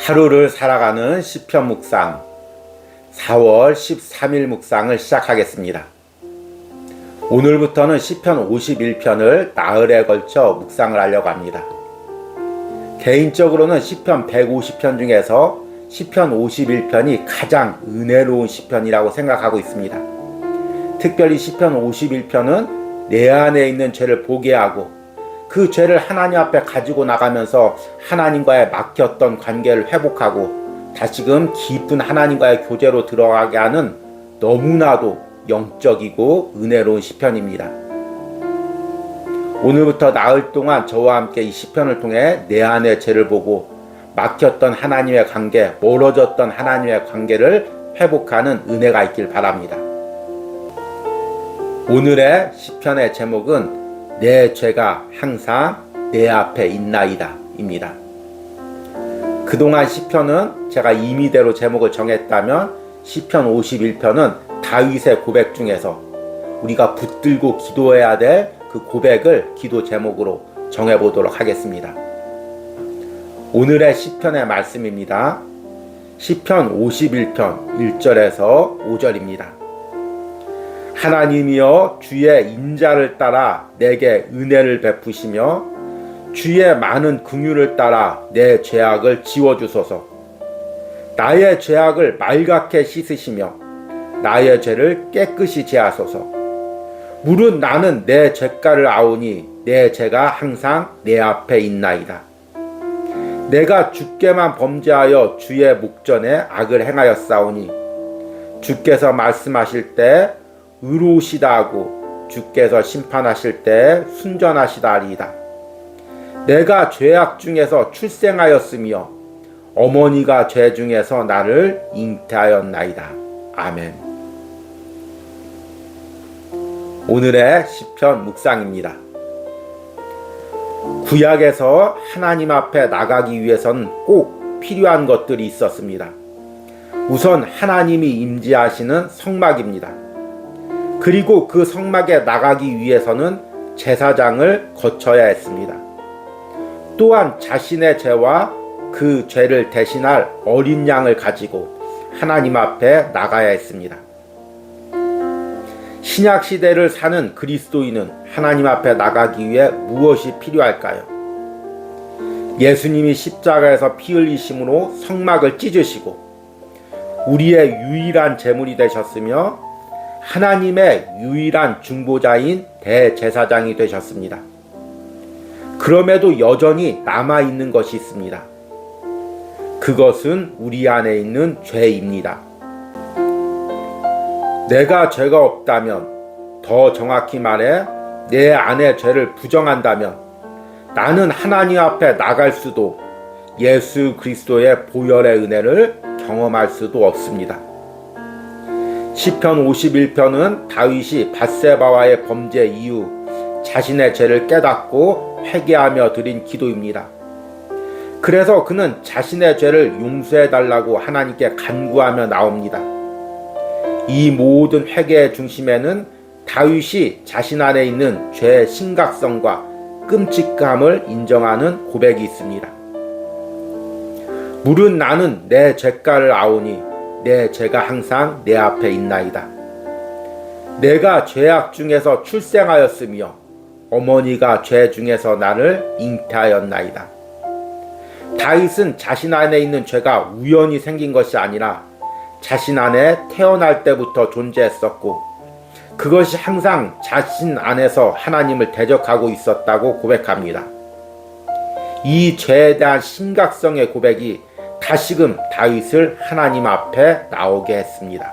하루를 살아가는 시편 묵상 4월 13일 묵상을 시작하겠습니다. 오늘부터는 시편 51편을 나흘에 걸쳐 묵상을 하려고 합니다. 개인적으로는 시편 150편 중에서 시편 51편이 가장 은혜로운 시편이라고 생각하고 있습니다. 특별히 시편 51편은 내 안에 있는 죄를 보게 하고 그 죄를 하나님 앞에 가지고 나가면서 하나님과의 막혔던 관계를 회복하고 다시금 깊은 하나님과의 교제로 들어가게 하는 너무나도 영적이고 은혜로운 시편입니다. 오늘부터 나흘 동안 저와 함께 이 시편을 통해 내 안의 죄를 보고 막혔던 하나님의 관계, 멀어졌던 하나님의 관계를 회복하는 은혜가 있길 바랍니다. 오늘의 시편의 제목은 내 죄가 항상 내 앞에 있나이다 입니다. 그동안 시편은 제가 임의대로 제목을 정했다면 시편 51편은 다윗의 고백 중에서 우리가 붙들고 기도해야 될 그 고백을 기도 제목으로 정해보도록 하겠습니다. 오늘의 시편의 말씀입니다. 시편 51편 1절에서 5절입니다. 하나님이여 주의 인자를 따라 내게 은혜를 베푸시며 주의 많은 긍휼을 따라 내 죄악을 지워주소서. 나의 죄악을 말갛게 씻으시며 나의 죄를 깨끗이 제하소서. 무릇 나는 내 죄가를 아오니 내 죄가 항상 내 앞에 있나이다. 내가 주께만 범죄하여 주의 목전에 악을 행하였사오니 주께서 말씀하실 때 의로우시다 하고 주께서 심판하실 때 순전하시다 하리이다. 내가 죄악 중에서 출생하였으며 어머니가 죄 중에서 나를 잉태하였나이다. 아멘. 오늘의 시편 묵상입니다. 구약에서 하나님 앞에 나가기 위해서는 꼭 필요한 것들이 있었습니다. 우선 하나님이 임재하시는 성막입니다. 그리고 그 성막에 나가기 위해서는 제사장을 거쳐야 했습니다. 또한 자신의 죄와 그 죄를 대신할 어린 양을 가지고 하나님 앞에 나가야 했습니다. 신약 시대를 사는 그리스도인은 하나님 앞에 나가기 위해 무엇이 필요할까요? 예수님이 십자가에서 피 흘리심으로 성막을 찢으시고 우리의 유일한 제물이 되셨으며 하나님의 유일한 중보자인 대제사장이 되셨습니다. 그럼에도 여전히 남아있는 것이 있습니다. 그것은 우리 안에 있는 죄입니다. 내가 죄가 없다면, 더 정확히 말해 내 안에 죄를 부정한다면 나는 하나님 앞에 나갈 수도 예수 그리스도의 보혈의 은혜를 경험할 수도 없습니다. 시편 51편은 다윗이 밧세바와의 범죄 이후 자신의 죄를 깨닫고 회개하며 드린 기도입니다. 그래서 그는 자신의 죄를 용서해달라고 하나님께 간구하며 나옵니다. 이 모든 회개의 중심에는 다윗이 자신 안에 있는 죄의 심각성과 끔찍함을 인정하는 고백이 있습니다. 무릇 나는 내 죄가를 아오니 내 죄가 항상 내 앞에 있나이다. 내가 죄악 중에서 출생하였으며 어머니가 죄 중에서 나를 잉태하였나이다. 다윗은 자신 안에 있는 죄가 우연히 생긴 것이 아니라 자신 안에 태어날 때부터 존재했었고 그것이 항상 자신 안에서 하나님을 대적하고 있었다고 고백합니다. 이 죄에 대한 심각성의 고백이 다시금 다윗을 하나님 앞에 나오게 했습니다.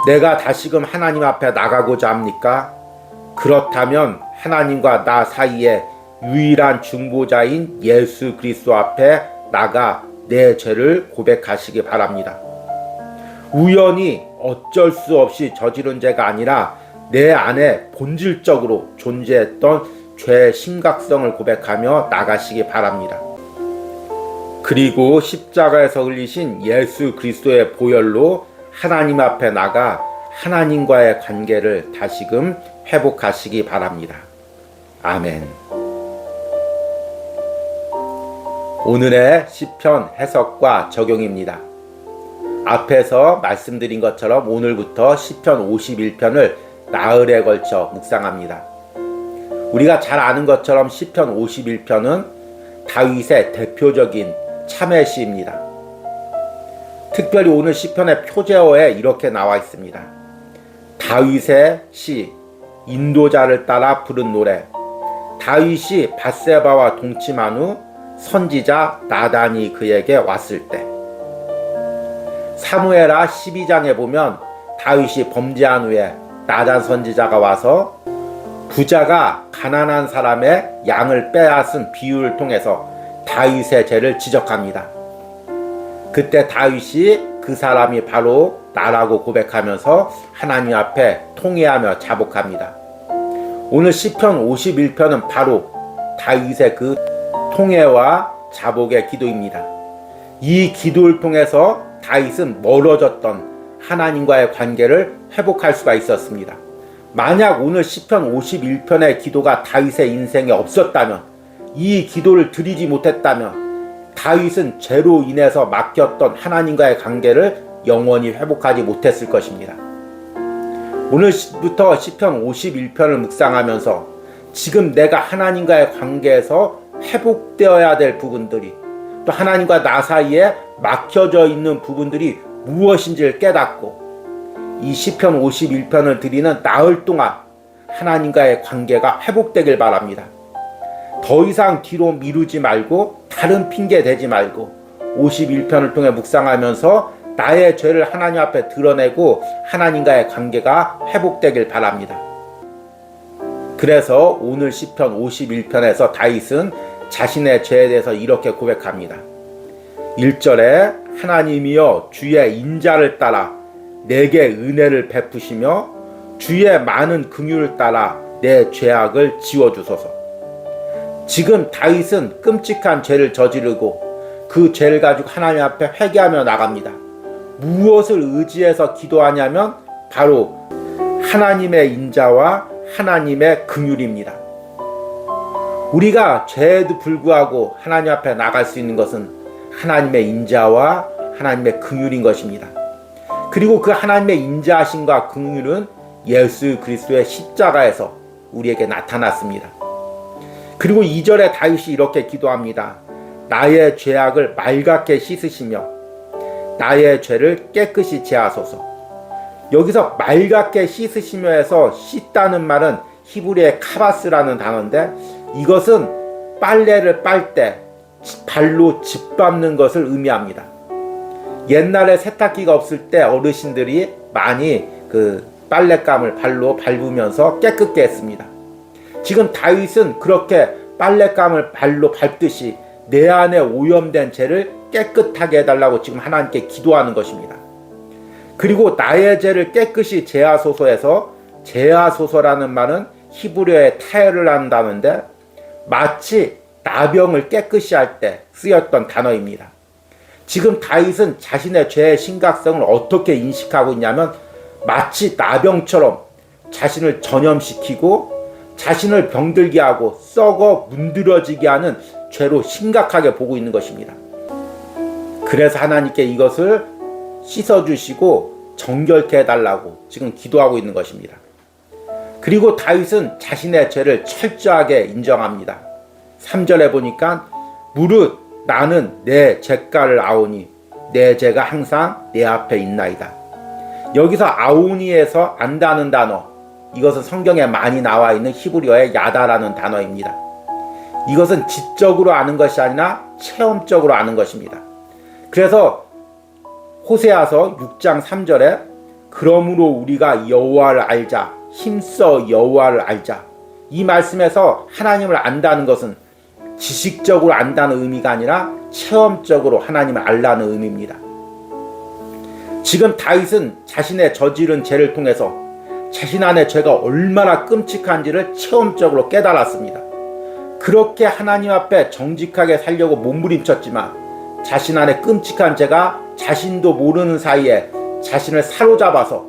내가 다시금 하나님 앞에 나가고자 합니까? 그렇다면 하나님과 나 사이에 유일한 중보자인 예수 그리스도 앞에 나가 내 죄를 고백하시기 바랍니다. 우연히 어쩔 수 없이 저지른 죄가 아니라 내 안에 본질적으로 존재했던 죄의 심각성을 고백하며 나가시기 바랍니다. 그리고 십자가에서 흘리신 예수 그리스도의 보혈로 하나님 앞에 나가 하나님과의 관계를 다시금 회복하시기 바랍니다. 아멘. 오늘의 시편 해석과 적용입니다. 앞에서 말씀드린 것처럼 오늘부터 시편 51편을 나흘에 걸쳐 묵상합니다. 우리가 잘 아는 것처럼 시편 51편은 다윗의 대표적인 참회시입니다. 특별히 오늘 시편의 표제어에 이렇게 나와 있습니다. 다윗의 시, 인도자를 따라 부른 노래. 다윗이 밧세바와 동침한 후 선지자 나단이 그에게 왔을 때. 사무엘하 12장에 보면 다윗이 범죄한 후에 나단 선지자가 와서 부자가 가난한 사람의 양을 빼앗은 비유를 통해서 다윗의 죄를 지적합니다. 그때 다윗이 그 사람이 바로 나라고 고백하면서 하나님 앞에 통회하며 자복합니다. 오늘 시편 51편은 바로 다윗의 그 통회와 자복의 기도입니다. 이 기도를 통해서 다윗은 멀어졌던 하나님과의 관계를 회복할 수가 있었습니다. 만약 오늘 시편 51편의 기도가 다윗의 인생에 없었다면, 이 기도를 드리지 못했다면 다윗은 죄로 인해서 막혔던 하나님과의 관계를 영원히 회복하지 못했을 것입니다. 오늘부터 시편 51편을 묵상하면서 지금 내가 하나님과의 관계에서 회복되어야 될 부분들이, 또 하나님과 나 사이에 막혀져 있는 부분들이 무엇인지를 깨닫고 이 시편 51편을 드리는 나흘 동안 하나님과의 관계가 회복되길 바랍니다. 더 이상 뒤로 미루지 말고 다른 핑계 대지 말고 51편을 통해 묵상하면서 나의 죄를 하나님 앞에 드러내고 하나님과의 관계가 회복되길 바랍니다. 그래서 오늘 시편 51편에서 다윗은 자신의 죄에 대해서 이렇게 고백합니다. 1절에 하나님이여 주의 인자를 따라 내게 은혜를 베푸시며 주의 많은 긍휼을 따라 내 죄악을 지워주소서. 지금 다윗은 끔찍한 죄를 저지르고 그 죄를 가지고 하나님 앞에 회개하며 나갑니다. 무엇을 의지해서 기도하냐면 바로 하나님의 인자와 하나님의 긍휼입니다. 우리가 죄에도 불구하고 하나님 앞에 나갈 수 있는 것은 하나님의 인자와 하나님의 긍휼인 것입니다. 그리고 그 하나님의 인자하심과 긍휼은 예수 그리스도의 십자가에서 우리에게 나타났습니다. 그리고 2절에 다윗이 이렇게 기도합니다. 나의 죄악을 맑게 씻으시며 나의 죄를 깨끗이 제하소서. 여기서 맑게 씻으시며에서 씻다는 말은 히브리의 카바스라는 단어인데, 이것은 빨래를 빨 때 발로 짓밟는 것을 의미합니다. 옛날에 세탁기가 없을 때 어르신들이 많이 그 빨랫감을 발로 밟으면서 깨끗게 했습니다. 지금 다윗은 그렇게 빨랫감을 발로 밟듯이 내 안에 오염된 죄를 깨끗하게 해달라고 지금 하나님께 기도하는 것입니다. 그리고 나의 죄를 깨끗이 제하소서에서, 제하소서라는 말은 히브리어의 타협을 한다는데 마치 나병을 깨끗이 할 때 쓰였던 단어입니다. 지금 다윗은 자신의 죄의 심각성을 어떻게 인식하고 있냐면 마치 나병처럼 자신을 전염시키고 자신을 병들게 하고 썩어 문드러지게 하는 죄로 심각하게 보고 있는 것입니다. 그래서 하나님께 이것을 씻어주시고 정결케 해달라고 지금 기도하고 있는 것입니다. 그리고 다윗은 자신의 죄를 철저하게 인정합니다. 3절에 보니까 무릇 나는 내 죄가를 아오니 내 죄가 항상 내 앞에 있나이다. 여기서 아오니에서 안다는 단어, 이것은 성경에 많이 나와 있는 히브리어의 야다라는 단어입니다. 이것은 지적으로 아는 것이 아니라 체험적으로 아는 것입니다. 그래서 호세아서 6장 3절에 그러므로 우리가 여호와를 알자, 힘써 여호와를 알자, 이 말씀에서 하나님을 안다는 것은 지식적으로 안다는 의미가 아니라 체험적으로 하나님을 알라는 의미입니다. 지금 다윗은 자신의 저지른 죄를 통해서 자신 안의 죄가 얼마나 끔찍한지를 체험적으로 깨달았습니다. 그렇게 하나님 앞에 정직하게 살려고 몸부림쳤지만 자신 안에 끔찍한 죄가 자신도 모르는 사이에 자신을 사로잡아서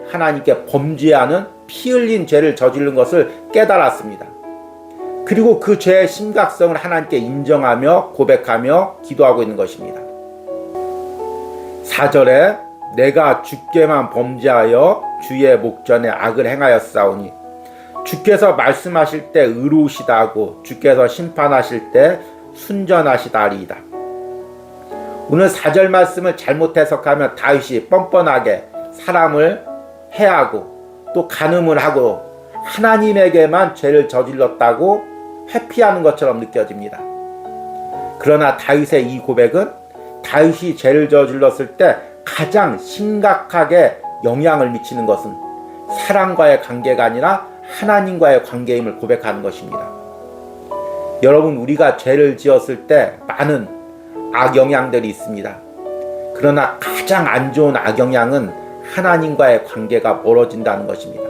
하나님께 범죄하는 피 흘린 죄를 저지른 것을 깨달았습니다. 그리고 그 죄의 심각성을 하나님께 인정하며 고백하며 기도하고 있는 것입니다. 4절에 내가 주께만 범죄하여 주의 목전에 악을 행하였사오니 주께서 말씀하실 때 의로우시다 하고 주께서 심판하실 때 순전하시다리이다. 오늘 4절 말씀을 잘못 해석하면 다윗이 뻔뻔하게 사람을 해하고 또 간음을 하고 하나님에게만 죄를 저질렀다고 회피하는 것처럼 느껴집니다. 그러나 다윗의 이 고백은 다윗이 죄를 저질렀을 때 가장 심각하게 영향을 미치는 것은 사람과의 관계가 아니라 하나님과의 관계임을 고백하는 것입니다. 여러분, 우리가 죄를 지었을 때 많은 악영향들이 있습니다. 그러나 가장 안 좋은 악영향은 하나님과의 관계가 멀어진다는 것입니다.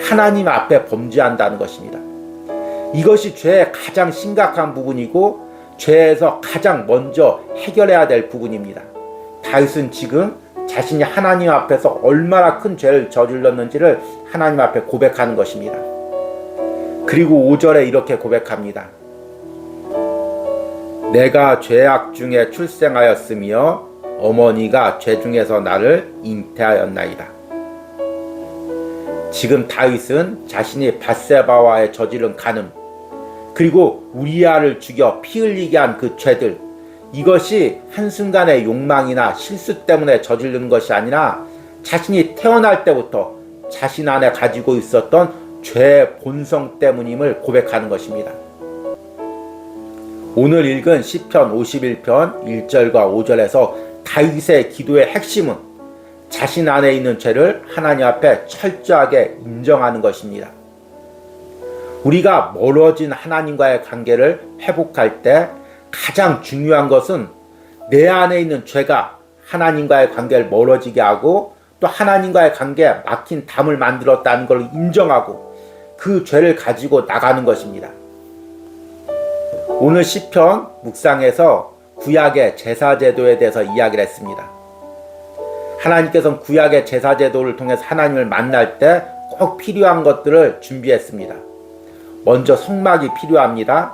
하나님 앞에 범죄한다는 것입니다. 이것이 죄의 가장 심각한 부분이고 죄에서 가장 먼저 해결해야 될 부분입니다. 다윗은 지금 자신이 하나님 앞에서 얼마나 큰 죄를 저질렀는지를 하나님 앞에 고백하는 것입니다. 그리고 5절에 이렇게 고백합니다. 내가 죄악 중에 출생하였으며 어머니가 죄 중에서 나를 잉태하였나이다. 지금 다윗은 자신이 밧세바와의 저지른 간음, 그리고 우리아를 죽여 피 흘리게 한 그 죄들, 이것이 한순간의 욕망이나 실수 때문에 저지르는 것이 아니라 자신이 태어날 때부터 자신 안에 가지고 있었던 죄의 본성 때문임을 고백하는 것입니다. 오늘 읽은 시편 51편 1절과 5절에서 다윗의 기도의 핵심은 자신 안에 있는 죄를 하나님 앞에 철저하게 인정하는 것입니다. 우리가 멀어진 하나님과의 관계를 회복할 때 가장 중요한 것은 내 안에 있는 죄가 하나님과의 관계를 멀어지게 하고 또 하나님과의 관계에 막힌 담을 만들었다는 걸 인정하고 그 죄를 가지고 나가는 것입니다. 오늘 시편 묵상에서 구약의 제사제도에 대해서 이야기를 했습니다. 하나님께서는 구약의 제사제도를 통해서 하나님을 만날 때 꼭 필요한 것들을 준비했습니다. 먼저 성막이 필요합니다.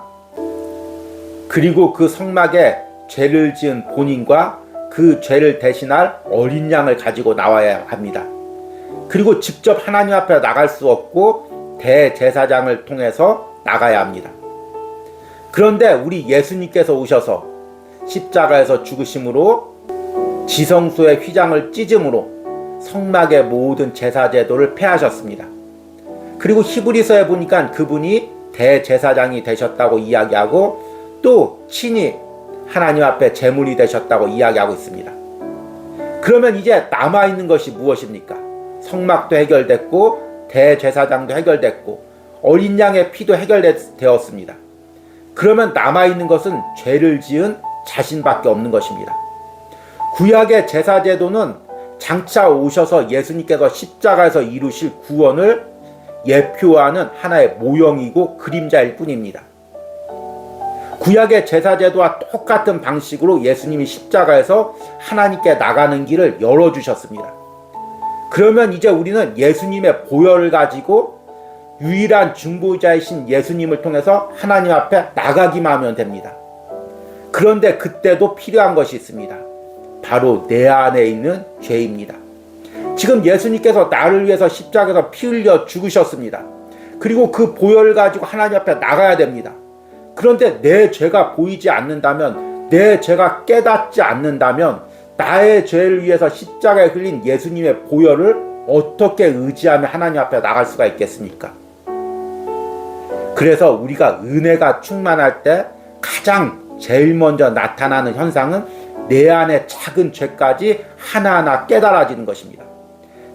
그리고 그 성막에 죄를 지은 본인과 그 죄를 대신할 어린 양을 가지고 나와야 합니다. 그리고 직접 하나님 앞에 나갈 수 없고 대제사장을 통해서 나가야 합니다. 그런데 우리 예수님께서 오셔서 십자가에서 죽으심으로 지성소의 휘장을 찢음으로 성막의 모든 제사제도를 폐하셨습니다. 그리고 히브리서에 보니까 그분이 대제사장이 되셨다고 이야기하고 또 친히 하나님 앞에 제물이 되셨다고 이야기하고 있습니다. 그러면 이제 남아있는 것이 무엇입니까? 성막도 해결됐고 대제사장도 해결됐고 어린 양의 피도 해결되었습니다. 그러면 남아있는 것은 죄를 지은 자신밖에 없는 것입니다. 구약의 제사제도는 장차 오셔서 예수님께서 십자가에서 이루실 구원을 예표하는 하나의 모형이고 그림자일 뿐입니다. 구약의 제사제도와 똑같은 방식으로 예수님이 십자가에서 하나님께 나가는 길을 열어주셨습니다. 그러면 이제 우리는 예수님의 보혈을 가지고 유일한 중보자이신 예수님을 통해서 하나님 앞에 나가기만 하면 됩니다. 그런데 그때도 필요한 것이 있습니다. 바로 내 안에 있는 죄입니다. 지금 예수님께서 나를 위해서 십자가에서 피 흘려 죽으셨습니다. 그리고 그 보혈을 가지고 하나님 앞에 나가야 됩니다. 그런데 내 죄가 보이지 않는다면, 내 죄가 깨닫지 않는다면 나의 죄를 위해서 십자가에 흘린 예수님의 보혈을 어떻게 의지하며 하나님 앞에 나갈 수가 있겠습니까? 그래서 우리가 은혜가 충만할 때 가장 제일 먼저 나타나는 현상은 내 안의 작은 죄까지 하나하나 깨달아지는 것입니다.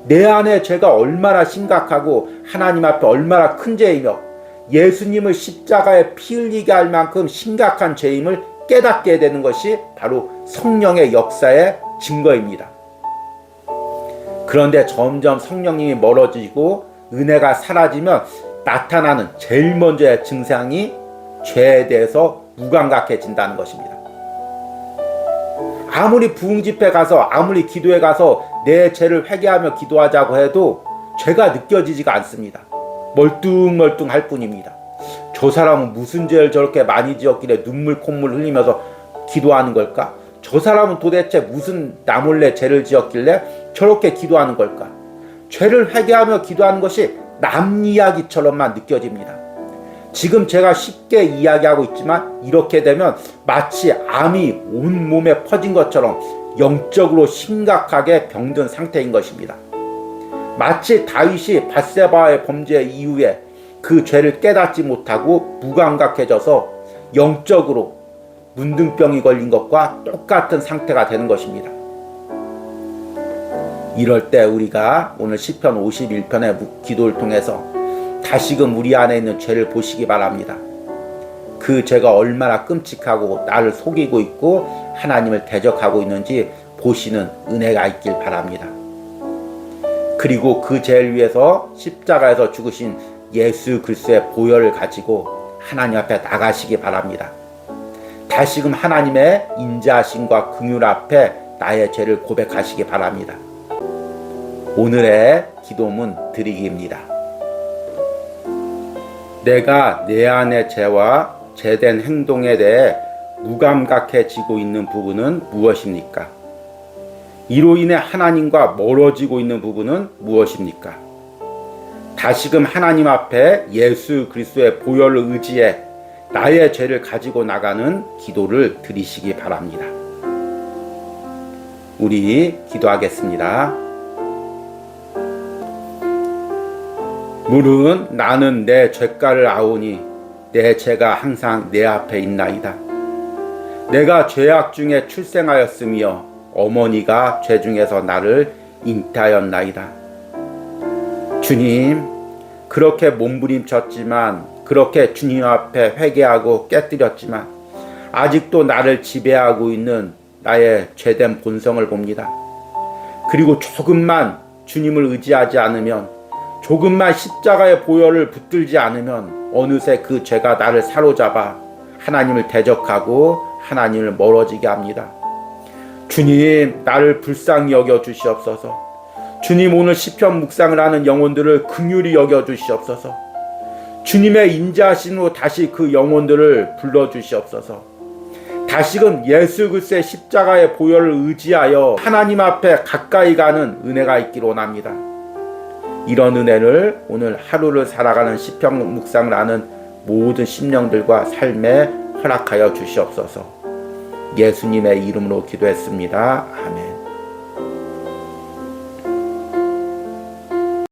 내 안의 죄가 얼마나 심각하고 하나님 앞에 얼마나 큰 죄이며 예수님을 십자가에 피 흘리게 할 만큼 심각한 죄임을 깨닫게 되는 것이 바로 성령의 역사의 증거입니다. 그런데 점점 성령님이 멀어지고 은혜가 사라지면 나타나는 제일 먼저의 증상이 죄에 대해서 무감각해진다는 것입니다. 아무리 부흥집회 가서 아무리 기도에 가서 내 죄를 회개하며 기도하자고 해도 죄가 느껴지지가 않습니다. 멀뚱멀뚱할 뿐입니다. 저 사람은 무슨 죄를 저렇게 많이 지었길래 눈물 콧물 흘리면서 기도하는 걸까? 저 사람은 도대체 무슨 나 몰래 죄를 지었길래 저렇게 기도하는 걸까? 죄를 회개하며 기도하는 것이 남 이야기처럼만 느껴집니다. 지금 제가 쉽게 이야기하고 있지만 이렇게 되면 마치 암이 온 몸에 퍼진 것처럼 영적으로 심각하게 병든 상태인 것입니다. 마치 다윗이 밧세바의 범죄 이후에 그 죄를 깨닫지 못하고 무감각해져서 영적으로 문둥병이 걸린 것과 똑같은 상태가 되는 것입니다. 이럴 때 우리가 오늘 시편 51편의 기도를 통해서 다시금 우리 안에 있는 죄를 보시기 바랍니다. 그 죄가 얼마나 끔찍하고 나를 속이고 있고 하나님을 대적하고 있는지 보시는 은혜가 있길 바랍니다. 그리고 그 죄를 위해서 십자가에서 죽으신 예수 그리스도의 보혈을 가지고 하나님 앞에 나가시기 바랍니다. 다시금 하나님의 인자하심과 긍휼 앞에 나의 죄를 고백하시기 바랍니다. 오늘의 기도문 드리기입니다. 내가 내 안의 죄와 죄된 행동에 대해 무감각해지고 있는 부분은 무엇입니까? 이로 인해 하나님과 멀어지고 있는 부분은 무엇입니까? 다시금 하나님 앞에 예수 그리스도의 보혈을 의지해 나의 죄를 가지고 나가는 기도를 드리시기 바랍니다. 우리 기도하겠습니다. 물은 나는 내 죄가를 아오니 내 죄가 항상 내 앞에 있나이다. 내가 죄악 중에 출생하였으며 어머니가 죄 중에서 나를 잉태하였나이다. 주님, 그렇게 몸부림쳤지만, 그렇게 주님 앞에 회개하고 깨뜨렸지만 아직도 나를 지배하고 있는 나의 죄된 본성을 봅니다. 그리고 조금만 주님을 의지하지 않으면, 조금만 십자가의 보혈을 붙들지 않으면 어느새 그 죄가 나를 사로잡아 하나님을 대적하고 하나님을 멀어지게 합니다. 주님, 나를 불쌍히 여겨 주시옵소서. 주님, 오늘 시편 묵상을 하는 영혼들을 긍휼히 여겨 주시옵소서. 주님의 인자하심으로 다시 그 영혼들을 불러 주시옵소서. 다시금 예수 그리스도의 십자가의 보혈을 의지하여 하나님 앞에 가까이 가는 은혜가 있기를 원합니다. 이런 은혜를 오늘 하루를 살아가는 시편 묵상을 하는 모든 심령들과 삶에 허락하여 주시옵소서. 예수님의 이름으로 기도했습니다. 아멘.